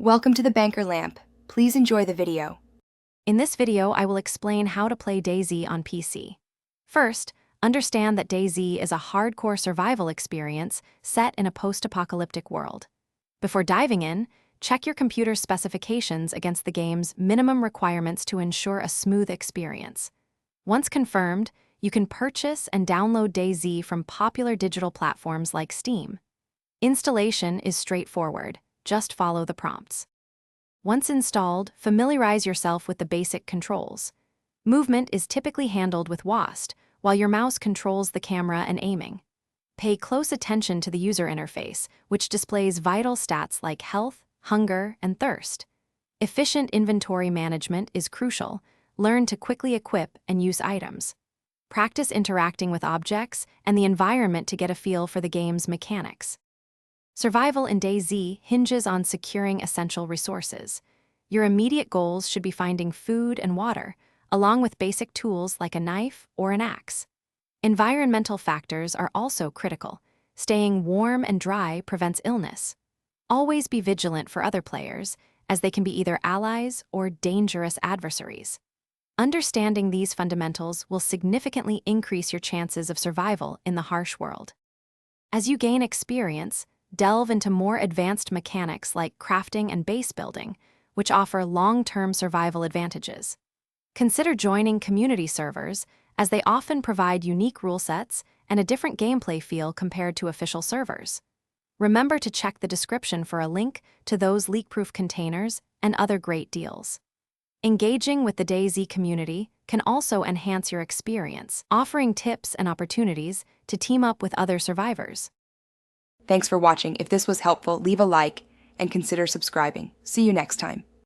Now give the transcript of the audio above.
Welcome to the Banker Lamp. Please enjoy the video. In this video, I will explain how to play DayZ on PC. First, understand that DayZ is a hardcore survival experience set in a post-apocalyptic world. Before diving in, check your computer's specifications against the game's minimum requirements to ensure a smooth experience. Once confirmed, you can purchase and download DayZ from popular digital platforms like Steam. Installation is straightforward. Just follow the prompts. Once installed, familiarize yourself with the basic controls. Movement is typically handled with WASD, while your mouse controls the camera and aiming. Pay close attention to the user interface, which displays vital stats like health, hunger, and thirst. Efficient inventory management is crucial. Learn to quickly equip and use items. Practice interacting with objects and the environment to get a feel for the game's mechanics. Survival in DayZ hinges on securing essential resources. Your immediate goals should be finding food and water, along with basic tools like a knife or an axe. Environmental factors are also critical. Staying warm and dry prevents illness. Always be vigilant for other players, as they can be either allies or dangerous adversaries. Understanding these fundamentals will significantly increase your chances of survival in the harsh world. As you gain experience, delve into more advanced mechanics like crafting and base building, which offer long-term survival advantages. Consider joining community servers, as they often provide unique rule sets and a different gameplay feel compared to official servers. Remember to check the description for a link to those leak-proof containers and other great deals. Engaging with the DayZ community can also enhance your experience, offering tips and opportunities to team up with other survivors. Thanks for watching. If this was helpful, leave a like and consider subscribing. See you next time.